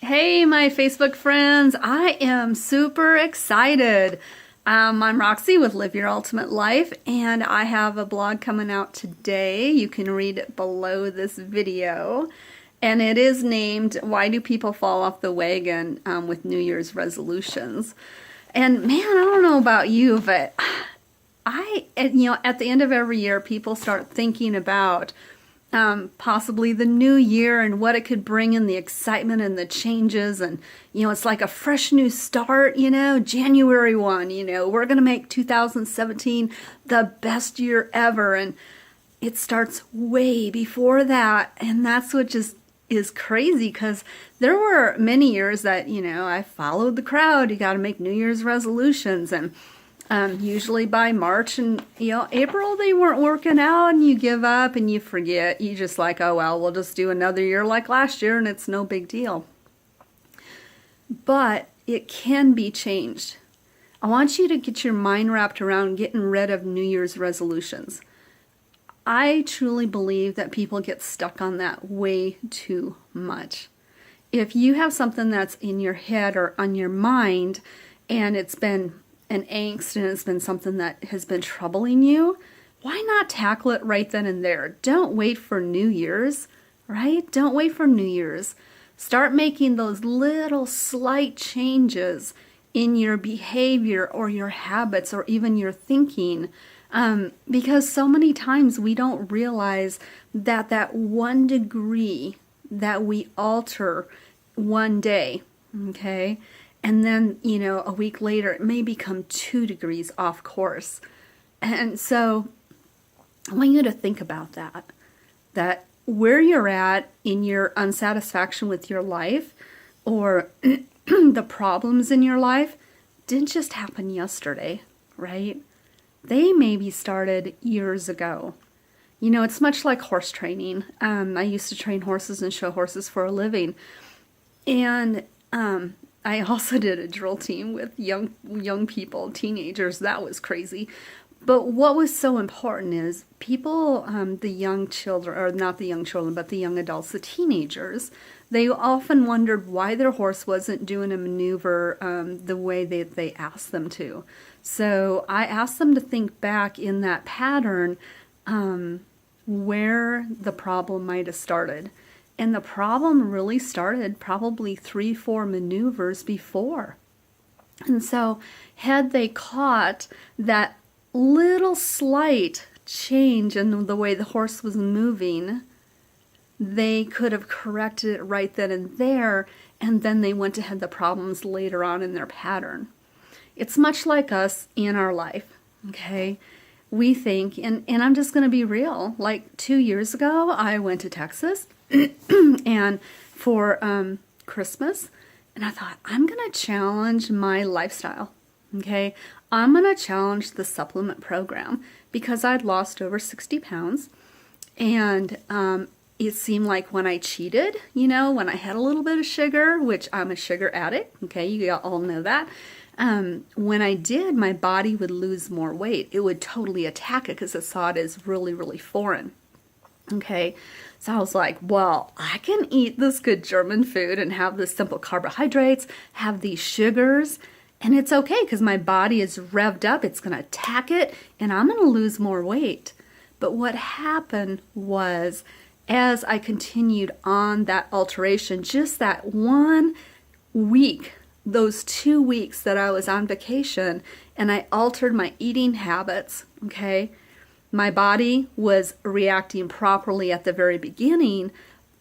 Hey, my Facebook friends. I am super excited. I'm Roxy with Live Your Ultimate Life, and I have a blog coming out today. You can read it below this video. And it is named, Why Do People Fall Off the Wagon with New Year's Resolutions? And man, I don't know about you, but at the end of every year, people start thinking about possibly the new year and what it could bring and the excitement and the changes. And, it's like a fresh new start, January 1, we're going to make 2017 the best year ever. And it starts way before that. And that's what just is crazy, because there were many years that, I followed the crowd. You got to make New Year's resolutions, and usually by March and April they weren't working out, and you give up and you forget. You just like, oh well, we'll just do another year like last year and it's no big deal. But it can be changed. I want you to get your mind wrapped around getting rid of New Year's resolutions. I truly believe that people get stuck on that way too much. If you have something that's in your head or on your mind, and it's been an angst and it's been something that has been troubling you, why not tackle it right then and there? Don't wait for New Year's, right? Don't wait for New Year's. Start making those little slight changes in your behavior or your habits or even your thinking. Because so many times we don't realize that 1 degree that we alter one day, okay? And then, a week later, it may become 2 degrees off course. And so I want you to think about that where you're at in your unsatisfaction with your life, or the problems in your life, didn't just happen yesterday, right? They maybe started years ago. It's much like horse training. I used to train horses and show horses for a living. And I also did a drill team with young people, teenagers. That was crazy. But what was so important is people, the young children, or not the young children, but the young adults, the teenagers, they often wondered why their horse wasn't doing a maneuver the way that they asked them to. So I asked them to think back in that pattern where the problem might have started. And the problem really started probably 3-4 maneuvers before. And so had they caught that little slight change in the way the horse was moving, they could have corrected it right then and there, and then they went ahead the problems later on in their pattern. It's much like us in our life, okay? We think, and I'm just going to be real, like 2 years ago, I went to Texas and for Christmas, and I thought, I'm going to challenge my lifestyle, okay? I'm going to challenge the supplement program, because I'd lost over 60 pounds, and it seemed like when I cheated, when I had a little bit of sugar, which I'm a sugar addict, okay, you all know that, when I did, my body would lose more weight. It would totally attack it because it saw it as really, really foreign. Okay, so I was like, well, I can eat this good German food and have this simple carbohydrates, have these sugars, and it's okay because my body is revved up. It's going to attack it, and I'm going to lose more weight. But what happened was, as I continued on that alteration, just that 1 week, those 2 weeks that I was on vacation, and I altered my eating habits, okay, my body was reacting properly at the very beginning,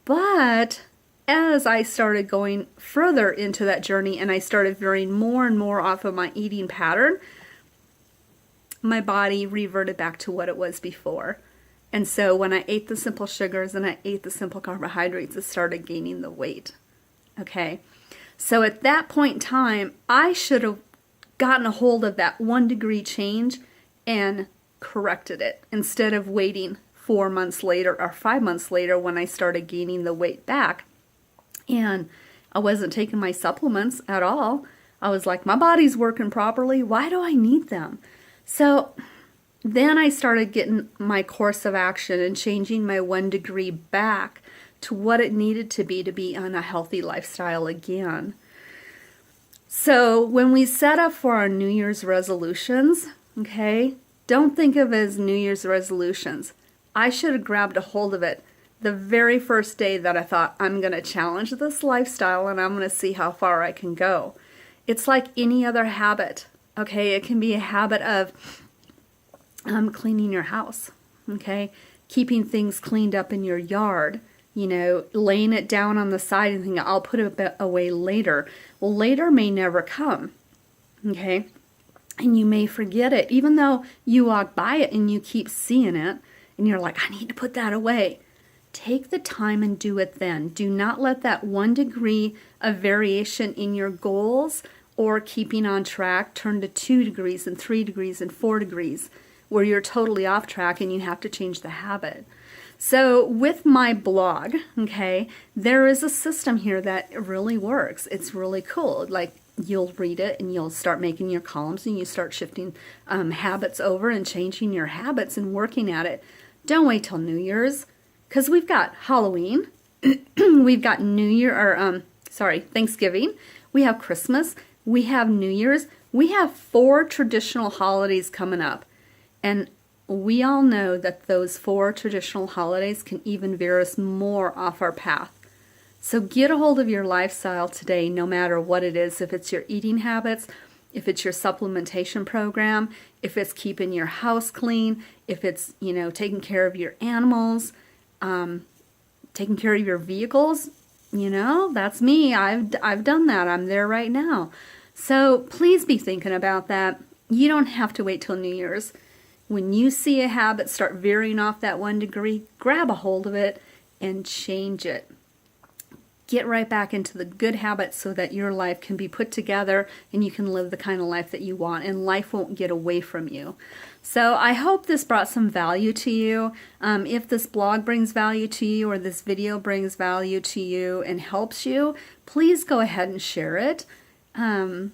but as I started going further into that journey and I started veering more and more off of my eating pattern, my body reverted back to what it was before. And so when I ate the simple sugars and I ate the simple carbohydrates, it started gaining the weight. Okay, so at that point in time, I should have gotten a hold of that 1 degree change and corrected it, instead of waiting 4 months later or 5 months later when I started gaining the weight back. And I wasn't taking my supplements at all. I was like, my body's working properly. Why do I need them? So then I started getting my course of action and changing my 1 degree back to what it needed to be on a healthy lifestyle again. So when we set up for our New Year's resolutions, okay, don't think of it as New Year's resolutions. I should have grabbed a hold of it the very first day that I thought, I'm going to challenge this lifestyle and I'm going to see how far I can go. It's like any other habit, okay? It can be a habit of cleaning your house, okay? Keeping things cleaned up in your yard, laying it down on the side and thinking, I'll put it away later. Well, later may never come, okay? And you may forget it, even though you walk by it and you keep seeing it, and you're like, I need to put that away. Take the time and do it then. Do not let that 1 degree of variation in your goals or keeping on track turn to 2 degrees and 3 degrees and 4 degrees where you're totally off track and you have to change the habit. So with my blog, okay, there is a system here that really works. It's really cool. Like, you'll read it and you'll start making your columns and you start shifting habits over and changing your habits and working at it. Don't wait till New Year's, because we've got Halloween, we've got Thanksgiving, we have Christmas, we have New Year's, we have 4 traditional holidays coming up. And we all know that those 4 traditional holidays can even veer us more off our path. So get a hold of your lifestyle today, no matter what it is. If it's your eating habits, if it's your supplementation program, if it's keeping your house clean, if it's, taking care of your animals, taking care of your vehicles, that's me. I've done that. I'm there right now. So please be thinking about that. You don't have to wait till New Year's. When you see a habit start veering off that 1 degree, grab a hold of it and change it. Get right back into the good habits so that your life can be put together and you can live the kind of life that you want and life won't get away from you. So I hope this brought some value to you. If this blog brings value to you or this video brings value to you and helps you, please go ahead and share it. And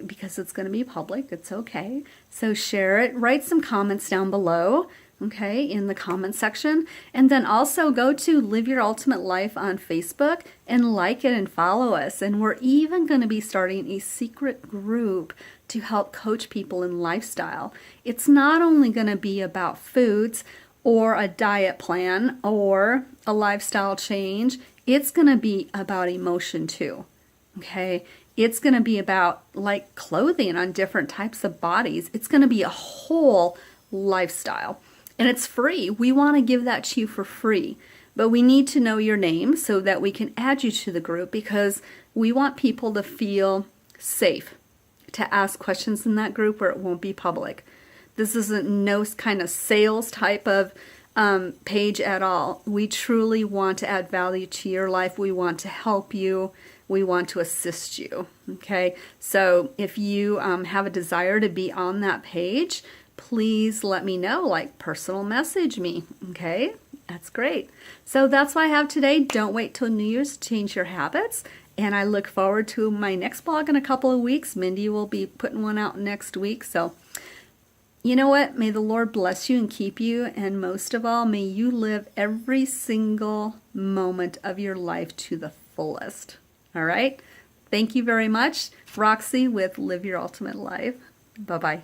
because it's going to be public, it's okay. So share it. Write some comments down below, okay, in the comment section. And then also go to Live Your Ultimate Life on Facebook and like it and follow us. And we're even going to be starting a secret group to help coach people in lifestyle. It's not only going to be about foods or a diet plan or a lifestyle change. It's going to be about emotion too, okay? It's going to be about like clothing on different types of bodies. It's going to be a whole lifestyle. And it's free. We want to give that to you for free. But we need to know your name so that we can add you to the group, because we want people to feel safe to ask questions in that group where it won't be public. This isn't no kind of sales type of page at all. We truly want to add value to your life. We want to help you. We want to assist you, okay? So if you have a desire to be on that page, please let me know, like personal message me, okay? That's great. So that's what I have today. Don't wait till New Year's to change your habits. And I look forward to my next blog in a couple of weeks. Mindy will be putting one out next week. So you know what? May the Lord bless you and keep you. And most of all, may you live every single moment of your life to the fullest. All right? Thank you very much. Roxy with Live Your Ultimate Life. Bye-bye.